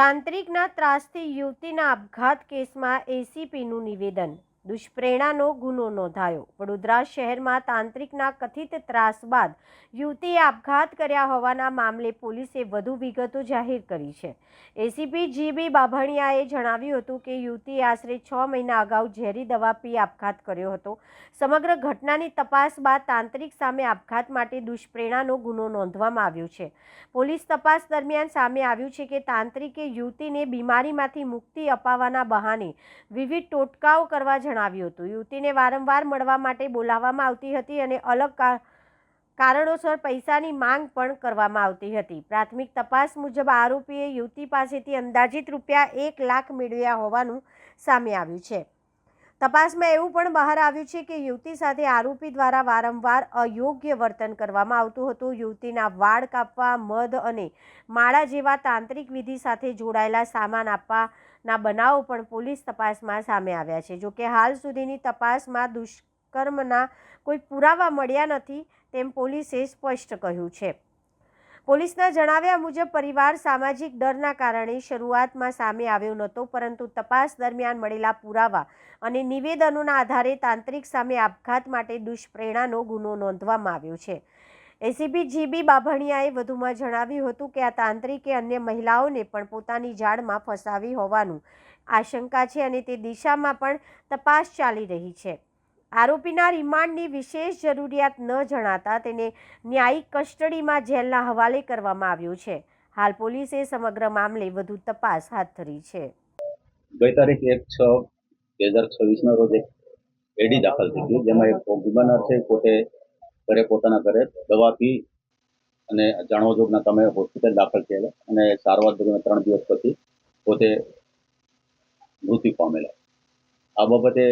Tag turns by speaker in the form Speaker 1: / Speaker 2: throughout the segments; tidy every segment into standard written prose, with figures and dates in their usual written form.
Speaker 1: તાંત્રિકના ત્રાસથી યુવતીના આપઘાત કેસમાં એસીપીનું નિવેદન. દુષ્પ્રેરણાનો ગુનો નોંધાયો. વડોદરા શહેરમાં તાંત્રિકના કથિત ત્રાસ બાદ યુવતીએ આપઘાત કર્યા હોવાના મામલે પોલીસે વધુ વિગતો જાહેર કરી છે. એસીપી જીબી બાભણિયાએ જણાવ્યું હતું કે યુવતીએ આશરે 6 મહિના અગાઉ ઝેરી દવા પી આપઘાત કર્યો હતો. સમગ્ર ઘટનાની તપાસ બાદ તાંત્રિક સામે આપઘાત માટે દુષ્પ્રેરણાનો ગુનો નોંધવામાં આવ્યો છે. પોલીસ તપાસ દરમિયાન સામે આવ્યું છે કે તાંત્રિકે યુવતીને બીમારીમાંથી મુક્તિ અપાવવાના બહાને વિવિધ ટોટકાઓ કરવા જણાવ્યું હતું. યુવતીને વારંવાર મળવા માટે બોલાવવામાં આવતી હતી અને અલગ કારણોસર પૈસાની માંગ પણ કરવામાં આવતી હતી. પ્રાથમિક તપાસ મુજબ આરોપીએ યુવતી પાસેથી અંદાજિત ₹1 લાખ મેળવ્યા હોવાનું સામે આવ્યું છે. તપાસમાં એવું પણ બહાર આવ્યું છે કે યુવતી સાથે આરોપી દ્વારા વારંવાર અયોગ્ય વર્તન કરવામાં આવતું હતું. યુવતીના વાળ કાપવા, મધ અને માળા જેવા તાંત્રિક વિધિ સાથે જોડાયેલા સામાન આપવાના બનાવો પણ પોલીસ તપાસમાં સામે આવ્યા છે. જોકે હાલ સુધીની તપાસમાં દુષ્કર્મના કોઈ પુરાવા મળ્યા નથી તેમ પોલીસે સ્પષ્ટ કહ્યું છે. પોલીસના જણાવ્યા મુજબ પરિવાર સામાજિક ડરના કારણે શરૂઆતમાં સામે આવ્યો નહોતો, પરંતુ તપાસ દરમિયાન મળેલા પુરાવા અને નિવેદનોના આધારે તાંત્રિક સામે આપઘાત માટે દુષ્પ્રેરણાનો ગુનો નોંધવામાં આવ્યો છે. એસીપી જીબી બાભણિયાએ વધુમાં જણાવ્યું હતું કે આ તાંત્રિકે અન્ય મહિલાઓને પણ પોતાની જાળમાં ફસાવી હોવાનું આશંકા છે અને તે દિશામાં પણ તપાસ ચાલી રહી છે. આરોપીના રિમાન્ડની વિશેષ જરૂરિયાત ન જણાતા તેને ન્યાયિક કસ્ટડીમાં જેલના હવાલે કરવામાં આવ્યો છે. હાલ પોલીસે સમગ્ર મામલે વધુ તપાસ હાથ ધરી છે.
Speaker 2: ગઈ તારીખ 1/6/2026 રોજ એક એડી દાખલ થઈ હતી, જેમાં એક ભોગ બનનાર છે પોતે પોતાના ઘરે દવા પી અને જાણવા જોગના તમે હોસ્પિટલ દાખલ થયેલા અને સારવાર દરમિયાન 3 દિવસ પછી પોતે મૃત્યુ પામેલા. આ બાબતે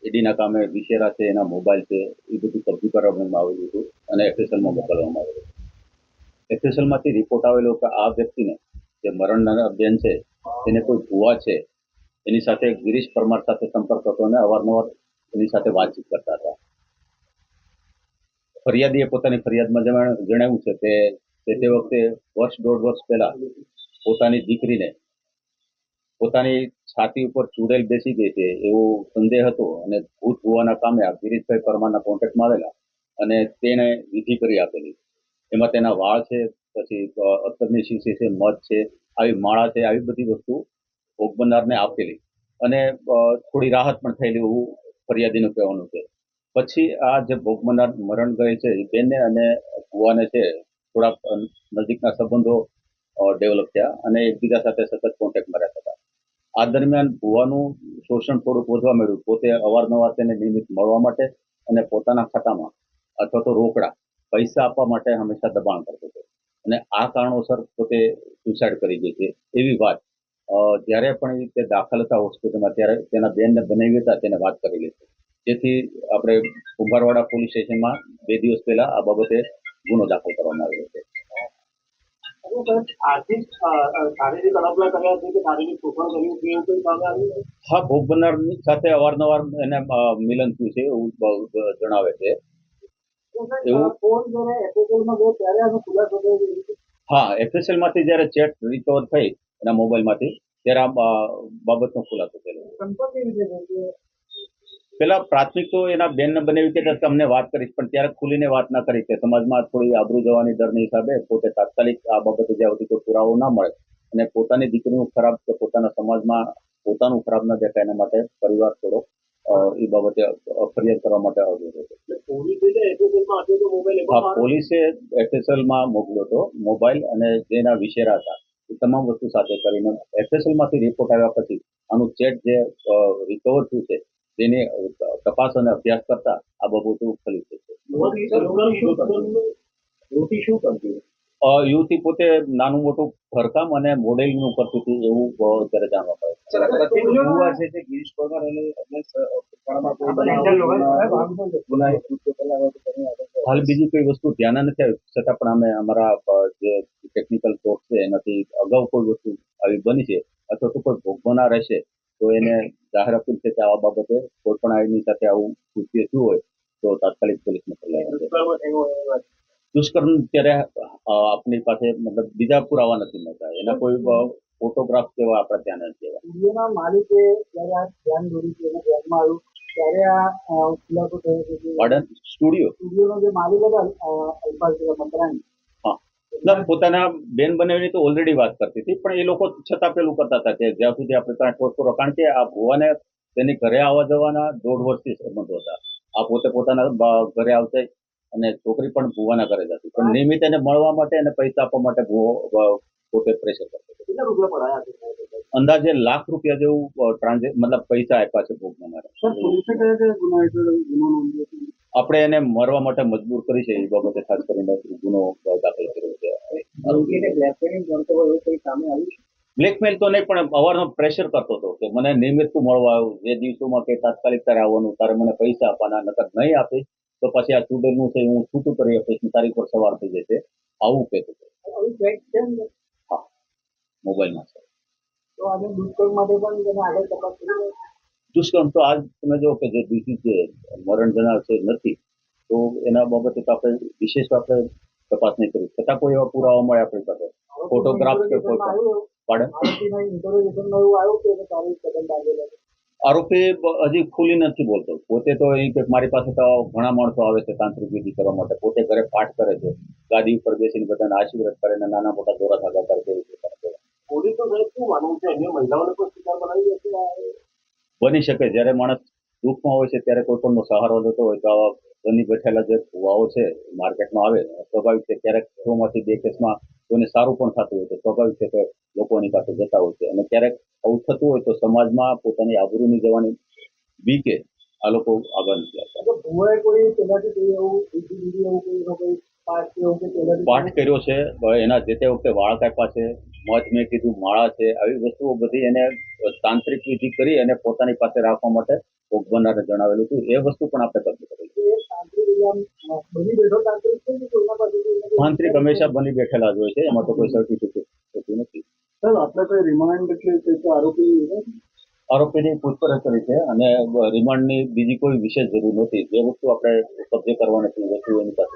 Speaker 2: એડીના કામે વિશેરા છે, એના મોબાઈલ છે, એ બધું કબજે કરવામાં આવેલું હતું અને એફએસએલમાં મોકલવામાં આવેલું. એફએસએલમાંથી રિપોર્ટ આવેલો કે આ વ્યક્તિને જે મરણના બેન છે તેને કોઈ ભુવા છે એની સાથે ગિરીશ પરમાર સાથે સંપર્ક હતો અને અવારનવાર એની સાથે વાતચીત કરતા હતા. ફરિયાદીએ પોતાની ફરિયાદમાં જણાવ્યું છે કે તે વખતે 1.5 વર્ષ પહેલા પોતાની દીકરીને પોતાની છાતી ઉપર ચૂડેલ બેસી ગઈ છે એવો સંદેહ હતો અને ભૂત ભુવાના કામે આ ગિરીશભાઈ પરમારના કોન્ટેક્ટમાં આવેલા અને તેને વિધિ કરી આપેલી. એમાં તેના વાળ છે, પછી અત્તરની શીશી છે, મધ છે, આવી માળા છે, આવી બધી વસ્તુ ભોગ બનનારને આપેલી અને થોડી રાહત પણ થયેલી એવું ફરિયાદીનું કહેવાનું છે. પછી આ જે ભોગ બનનાર મરણ ગયેલ છે એ બેનને અને ભુવાને છે થોડાક નજીકના સંબંધો ડેવલપ થયા અને એકબીજા સાથે સતત કોન્ટેક્ટમાં રહેતા હતા. આ દરમિયાન ભુવાનું શોષણ થોડુંક વધવા માંડ્યું. પોતે અવારનવાર તેને નિયમિત મળવા માટે અને પોતાના ખાતામાં અથવા તો રોકડા પૈસા આપવા માટે હંમેશા દબાણ કરતો હતો અને આ કારણોસર પોતે સુસાઇડ કરી ગઈ છે એવી વાત જ્યારે પણ તે દાખલ હતા હોસ્પિટલમાં ત્યારે તેના બેનને બનાવી હતા તેને વાત કરેલી છે. જેથી આપણે કુંભારવાડા પોલીસ સ્ટેશનમાં 2 દિવસ પહેલા આ બાબતે ગુનો દાખલ કરવામાં આવેલો છે. હા, ભોગ બનનાર સાથે અવારનવાર એને મિલન થયું છે એવું જણાવે છે. હા, એફએસએલ માંથી જયારે ચેટ રિકવર થઈ એના મોબાઈલ માંથી ત્યારે આ બાબતનો ખુલાસો થયેલો. પેલા પ્રાથમિક તો એના બેનને બનાવી કે તમને વાત કરીશ, પણ ત્યારે ખુલીને વાત ના કરી કે સમાજમાં થોડી આબરૂ જવાની ડરના હિસાબે પોતે તાત્કાલિક આ બાબતે જ્યાં સુધી કોઈ પુરાવો ના મળે અને પોતાની દીકરીનું ખરાબ કે પોતાના સમાજમાં પોતાનું ખરાબ ન દેખાય એના માટે પરિવાર થોડો એ બાબતે ફરિયાદ કરવા માટે આવ્યો હતો. પોલીસે એફએસએલમાં મોકલ્યો હતો મોબાઈલ અને જેના વિશેરા હતા એ તમામ વસ્તુ સાથે કરીને એફએસએલમાંથી રિપોર્ટ આવ્યા પછી આનું ચેટ જે રિકવર થયું છે તેની તપાસ અને અભ્યાસ કરતા આ બાબતો ખલી છે. યુવતી પોતે નાનું મોટું ઘરકામ અને મોડેલિંગનું કરતી હતી એવું અત્યારે જાણવા મળે. હાલ બીજી કોઈ વસ્તુ ધ્યાન નથી આવી, છતાં પણ અમે અમારા જે ટેકનિકલ સોર્સ છે એનાથી અગાઉ કોઈ વસ્તુ આવી બની છે અથવા તો કોઈ ભોગવનાર રહેશે તો એને જાહેર અપીલ છે કે આ બાબતે કોઈ પણ એની સાથે આવું કૃત્ય થયું હોય તો તાત્કાલિક પોલીસને ફરિયાદ. દુષ્કર્મ ત્યારે આપણી પાસે મતલબ બીજા પુરાવા નથી મળતા, એના કોઈ ફોટોગ્રાફ કેવા આપણા ત્યાં નથી એવા.
Speaker 3: સ્ટુડિયોના માલિકે જ્યારે આ ધ્યાન દોર્યું છે અને ધ્યાનમાં આવ્યું ત્યારે આ ખુલાસો થયો છે કે
Speaker 2: ગાર્ડન સ્ટુડિયો
Speaker 3: સ્ટુડિયોનો જે માલિક હતા અલ્પાલ મકરાણી,
Speaker 2: હા મતલબ પોતાના બેન બનાવીની તો ઓલરેડી વાત કરતી હતી, પણ એ લોકો છતાં પેલું કરતા હતા કે જ્યાં સુધી આપણે ત્યાં ઠોસ કરો, કારણ કે આ ભુવાને તેની ઘરે આવવા જવાના 1.5 વર્ષથી સંબંધો હતા. આ પોતે પોતાના ઘરે આવશે અને છોકરી પણ ભુવાના ઘરે જતી, પણ નિયમિત એને મળવા માટે અને પૈસા આપવા માટે ભુવો પોતે પ્રેશર કરતો હતો.
Speaker 3: કેટલા રૂપિયા પડાયા છે?
Speaker 2: અંદાજે ₹1,00,000 જેવું મતલબ પૈસા આપ્યા છે ભોગને મારે.
Speaker 3: સર, પોલીસે કયા કયા ગુના હેઠળ ગુનો નોંધ્યો છે?
Speaker 2: આપણે એને મરવા માટે મજબૂર કરી છે, એ બાબતે ખાસ કરીને ગુનો દાખલ કર્યો છે.
Speaker 3: આરોપીને બ્લેકમેલિંગ કરતો હોય એવું કંઈ સામે આવ્યું છે?
Speaker 2: બ્લેકમેલ તો નહીં, પણ અવારનવાર પ્રેશર કરતો હતો કે મને નિયમિત તું મળવા આવ્યું, જે દિવસોમાં કે તાત્કાલિક તારે આવવાનું, તારે મને પૈસા આપવાના, નકર નહીં આપીશ તો પછી આ ચૂડેલનું છે હું છૂટું કરી આપીશ, તારી પર સવાર થઈ જશે, આવું કહેતું હતું.
Speaker 3: આવી થ્રેટ છે ને?
Speaker 2: હા, મોબાઈલમાં છે.
Speaker 3: તો આજે દુષ્કર્મ માટે પણ તેને આગળ તપાસ કરી રહ્યા છે?
Speaker 2: દુષ્કર્મ તો આજ તમે જો કે જે દોષી છે મરણ જનાર છે નથી, તો એના બાબતે તો આપણે વિશેષ આપણે તપાસ નહીં કરી, છતાં કોઈ એવા પુરાવા મળે આપણી પાસે, ફોટોગ્રાફ કે કોઈ પણ. પાડે
Speaker 3: આરોપીના ઇન્ટરોગેશનમાં એવું આવ્યું કે તારી કદમ બાંધેલા છે?
Speaker 2: આરોપી હજી ખુલી નથી બોલતો. પોતે તો એ કે મારી પાસે તો ઘણા માણસો આવે છે તાંત્રિક વિધિ કરવા માટે, પોતે ઘરે પાઠ કરે છે, ગાદી ઉપર બેસીને બધાને આશીર્વાદ કરે ને નાના મોટા દોરા ધાગા કરે છે.
Speaker 3: પોલીસ તો સાહેબ શું માનવું છે? અન્ય મહિલાઓને પણ શિકાર બનાવી દેશે?
Speaker 2: બની શકે જ્યારે માણસ દુઃખમાં હોય છે ત્યારે કોઈ પણનો સહારો લેતો હોય તો આવા બની બેઠેલા જે ભુવાઓ છે માર્કેટમાં આવે, સ્વાભાવિક છે ક્યારેક 100માંથી 2 કેસમાં કોઈને સારું પણ થતું હોય તો સ્વાભાવિક છે કે લોકો એની પાસે જતા હોય છે, અને ક્યારેક આવું થતું હોય તો સમાજમાં પોતાની આબરૂની જવાની બીકે આ લોકો આગળ નથી આવતા.
Speaker 3: ભુવાએ કોઈ પહેલાથી કોઈ એવું કોઈ પાઠ કે એવું કે પહેલાથી
Speaker 2: પાઠ કર્યો છે, એના જે તે વખતે વાળ કાપ્યા છે, મધ મેં કીધું માળા છે, આવી વસ્તુઓ બધી એને તાંત્રિક વિધિ કરી અને પોતાની પાસે રાખવા માટે ભોગ બનનારને જણાવેલું હતું. એ વસ્તુ પણ આપણે કરવી પડી.
Speaker 3: બની બેઠો તાંત્રિક છે કે કોઈના પાસે
Speaker 2: તાંત્રિક હંમેશા બની બેઠેલા જ હોય છે, એમાં તો કોઈ સર્ટિફિકેટ હોતું નથી.
Speaker 3: સર, આપણે કોઈ રિમાન્ડ કે
Speaker 2: આરોપીની પૂછપરછ કરી છે અને રિમાન્ડની બીજી કોઈ વિશેષ જરૂર નથી. જે વસ્તુ આપણે કબજે કરવાની હતી એ વસ્તુ એની પાસે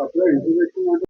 Speaker 3: આપણે ઇન્ટિગ્રેશન માટે